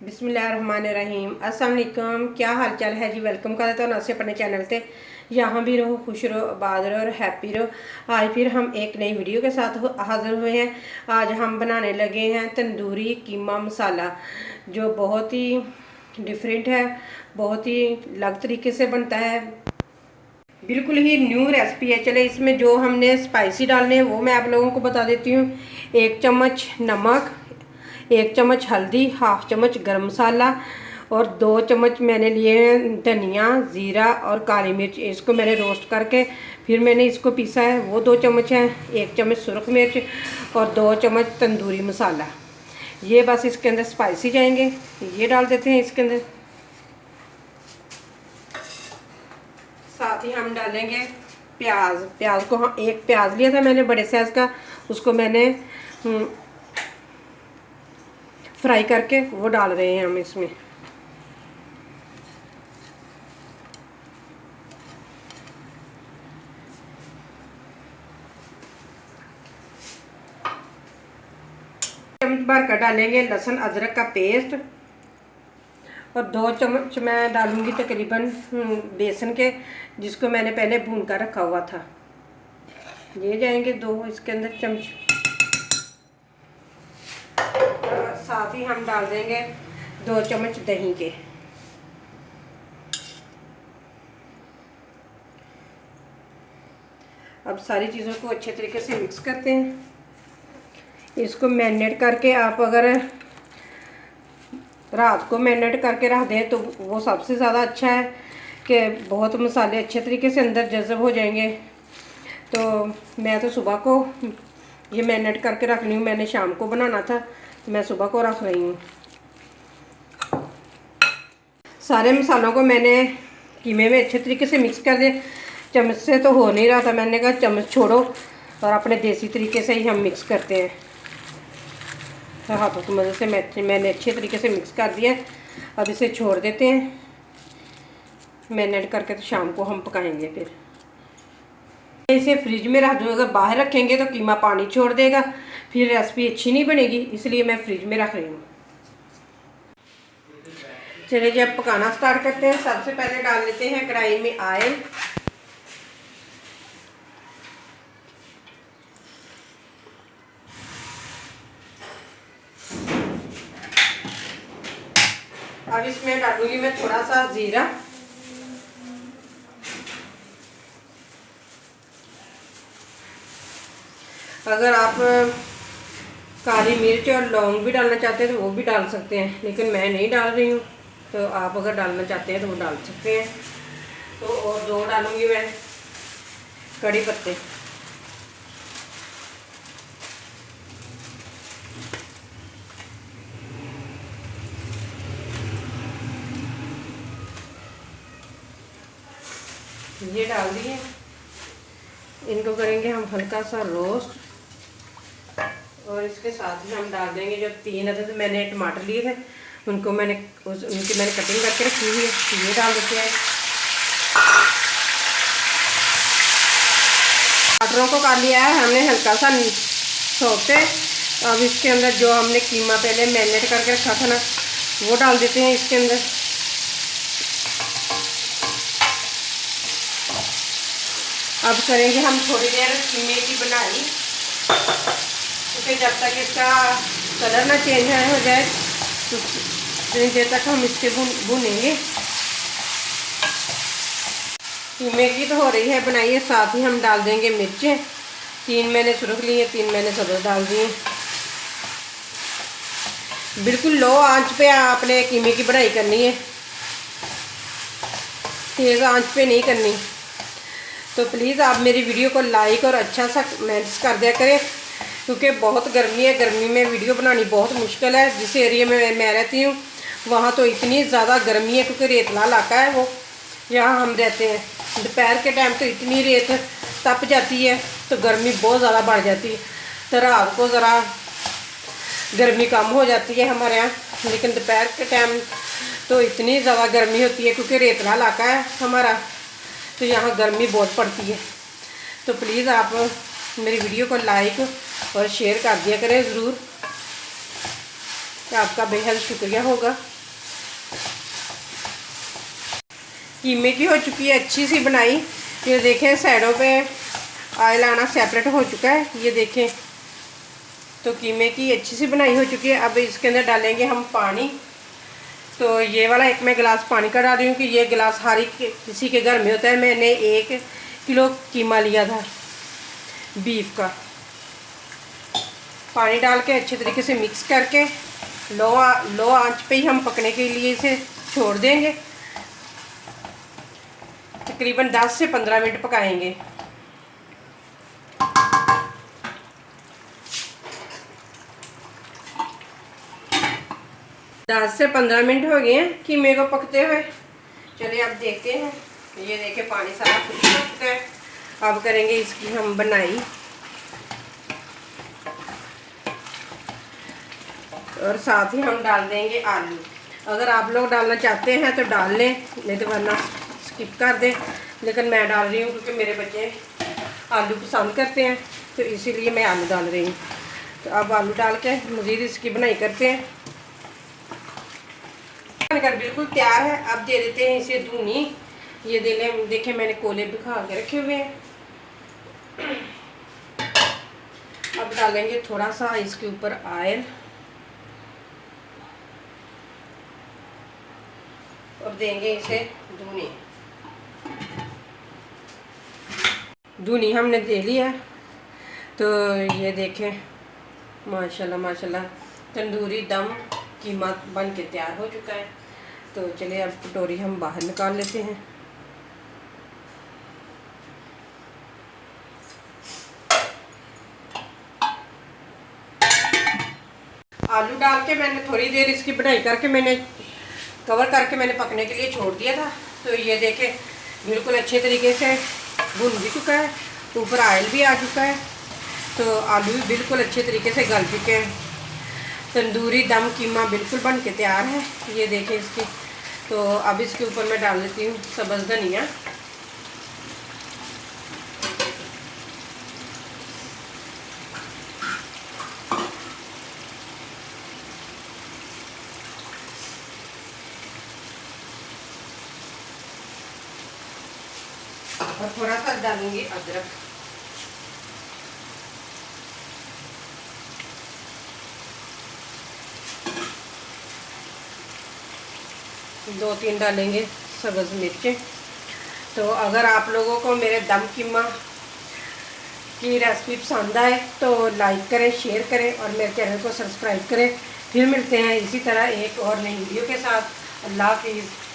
बिस्मिल्लाहिर्रहमानिर्रहीम। अस्सलाम वालेकुम। क्या हाल चाल है जी। वेलकम कर देता हूँ ना से अपने चैनल पे। यहाँ भी रहो, खुश रहो, आबाद रहो और हैप्पी रहो। आज फिर हम एक नई वीडियो के साथ हाज़िर हुए हैं। आज हम बनाने लगे हैं तंदूरी कीमा मसाला, जो बहुत ही डिफरेंट है, बहुत ही अलग तरीके से बनता है, बिल्कुल ही न्यू रेसिपी है। चले इसमें जो हमने स्पाइसी डालने हैं वो मैं आप लोगों को बता देती हूँ। 1 चम्मच नमक, 1 चम्मच हल्दी, हाफ चम्मच गरम मसाला और 2 चम्मच मैंने लिए हैं धनिया, ज़ीरा और काली मिर्च। इसको मैंने रोस्ट करके फिर मैंने इसको पीसा है, वो 2 चम्मच हैं। 1 चम्मच सुरख मिर्च और 2 चम्मच तंदूरी मसाला। ये बस इसके अंदर स्पाइसी जाएंगे, ये डाल देते हैं इसके अंदर। साथ ही हम डालेंगे प्याज। प्याज को हम 1 प्याज लिया था मैंने बड़े साइज़ का, उसको मैंने फ्राई करके वो डाल रहे हैं हम इसमें। चम्मच भर कर डालेंगे लहसुन अदरक का पेस्ट और 2 चम्मच मैं डालूंगी तकरीबन बेसन के, जिसको मैंने पहले भून कर रखा हुआ था। ये जाएंगे 2 इसके अंदर चम्मच। साथ ही हम डाल देंगे 2 चम्मच दही के। अब सारी चीज़ों को अच्छे तरीके से मिक्स करते हैं। इसको मैरिनेट करके आप अगर रात को मैरिनेट करके रख दें तो वो सबसे ज़्यादा अच्छा है कि बहुत मसाले अच्छे तरीके से अंदर जज़ब हो जाएंगे। तो मैं तो सुबह को ये मैरिनेट करके रख रही हूँ, मैंने शाम को बनाना था, मैं सुबह को रख रही हूँ। सारे मसालों को मैंने कीमे में अच्छे तरीके से मिक्स कर दिया। चम्मच से तो हो नहीं रहा था, मैंने कहा चम्मच छोड़ो और अपने देसी तरीके से ही हम मिक्स करते हैं। तो हाथों की मदद से मैंने अच्छे तरीके से मिक्स कर दिया। अब इसे छोड़ देते हैं मैरिनेट करके, तो शाम को हम पकाएंगे। फिर इसे फ्रिज में रख दो, अगर बाहर रखेंगे तो कीमा पानी छोड़ देगा, फिर रेसिपी अच्छी नहीं बनेगी, इसलिए मैं फ्रिज में रख रही हूँ। चलिए जब पकाना स्टार्ट करते हैं। सबसे पहले डाल लेते हैं कढ़ाई में ऑयल। अब इसमें डालूंगी मैं थोड़ा सा जीरा, अगर आप काली मिर्च और लौंग भी डालना चाहते हैं तो वो भी डाल सकते हैं, लेकिन मैं नहीं डाल रही हूँ। तो आप अगर डालना चाहते हैं तो वो डाल सकते हैं। तो और 2 डालूंगी मैं कड़ी पत्ते। ये डाल दिए, इनको करेंगे हम हल्का सा रोस्ट। और इसके साथ ही हम डाल देंगे जो 3 अदद मैंने टमाटर लिए थे, उनकी मैंने कटिंग करके रखी हुई है, ये डाल देते हैं। टमाटरों को कर लिया है हमने हल्का सा सौटे। अब इसके अंदर जो हमने कीमा पहले मैरिनेट करके रखा था ना, वो डाल देते हैं इसके अंदर। अब करेंगे हम थोड़ी देर कीमे की बनाई, क्योंकि जब तक इसका कलर ना चेंज हो जाए तो इतनी देर तक हम इसके भूनेंगे। कीमे की तो हो रही है बनाई है। साथ ही हम डाल देंगे मिर्चें। 3 मैंने सुरख ली है, 3 मैंने सब्ज़ डाल दिए। बिल्कुल लो आंच पे आपने कीमे की बनाई करनी है, तेज़ आंच पे नहीं करनी। तो प्लीज़ आप मेरी वीडियो को लाइक और अच्छा सा कमेंट्स कर दिया करें, क्योंकि बहुत गर्मी है, गर्मी में वीडियो बनानी बहुत मुश्किल है। जिस एरिया में मैं रहती हूँ वहाँ तो इतनी ज़्यादा गर्मी है, क्योंकि रेतला इलाका है वो जहाँ हम रहते हैं। दोपहर के टाइम तो इतनी रेत तप जाती है तो गर्मी बहुत ज़्यादा बढ़ जाती है। तो रात को ज़रा गर्मी कम हो जाती है हमारे यहाँ, लेकिन दोपहर के टाइम तो इतनी ज़्यादा गर्मी होती है, क्योंकि रेतला इलाका है हमारा, तो यहाँ गर्मी बहुत पड़ती है। तो प्लीज़ आप मेरी वीडियो को लाइक और शेयर कर दिया करें ज़रूर। तो आपका बेहद शुक्रिया होगा। कीमे की हो चुकी है अच्छी सी बनाई। ये देखें साइडों पे ऑयल आना सेपरेट हो चुका है, ये देखें। तो कीमे की अच्छी सी बनाई हो चुकी है। अब इसके अंदर डालेंगे हम पानी। तो ये वाला एक मैं गिलास पानी का डाल रही हूँ कि ये गिलास हर किसी के घर में होता है। मैंने 1 किलो कीमा लिया था बीफ का। पानी डाल के अच्छे तरीके से मिक्स करके लो आंच पे ही हम पकने के लिए इसे छोड़ देंगे। तकरीबन 10 से 15 मिनट पकाएंगे। दस से 15 मिनट हो गए हैं कीमे को पकते हुए। चलिए अब देखते हैं। ये देखें पानी सारा खुश हो चुका है। अब करेंगे इसकी हम बनाई। और साथ ही हम डाल देंगे आलू। अगर आप लोग डालना चाहते हैं तो डाल लें, नहीं तो वरना स्किप कर दें। लेकिन मैं डाल रही हूँ क्योंकि मेरे बच्चे आलू पसंद करते हैं, तो इसीलिए मैं आलू डाल रही हूँ। तो अब आलू डाल के मज़ीद इसकी बनाई करते हैं। बनकर बिल्कुल तैयार है। अब दे देते हैं इसे धुनी। ये देखें मैंने कोले बिखा के रखे हुए हैं। अब डालेंगे थोड़ा सा इसके ऊपर ऑयल और देंगे इसे धुनी हमने दे ली है। तो ये देखें माशाल्लाह माशाल्लाह तंदूरी दम कीमा बन के तैयार हो चुका है। तो चलिए अब कटोरी हम बाहर निकाल लेते हैं। आलू डाल के मैंने थोड़ी देर इसकी बनाई करके मैंने कवर करके मैंने पकने के लिए छोड़ दिया था। तो ये देखें बिल्कुल अच्छे तरीके से भुन भी चुका है, ऊपर ऑयल भी आ चुका है। तो आलू भी बिल्कुल अच्छे तरीके से गल चुके हैं। तंदूरी दम कीमा बिल्कुल बन के तैयार है। ये देखें इसकी। तो अब इसके ऊपर मैं डाल देती हूँ सब्ज़ धनिया। और थोड़ा सा डालूंगी अदरक। दो तीन डालेंगे सब्ज़ मिर्चें। तो अगर आप लोगों को मेरे दम कीमा की रेसिपी पसंद आए तो लाइक करें, शेयर करें और मेरे चैनल को सब्सक्राइब करें। फिर मिलते हैं इसी तरह एक और नई वीडियो के साथ। अल्लाह हाफिज़।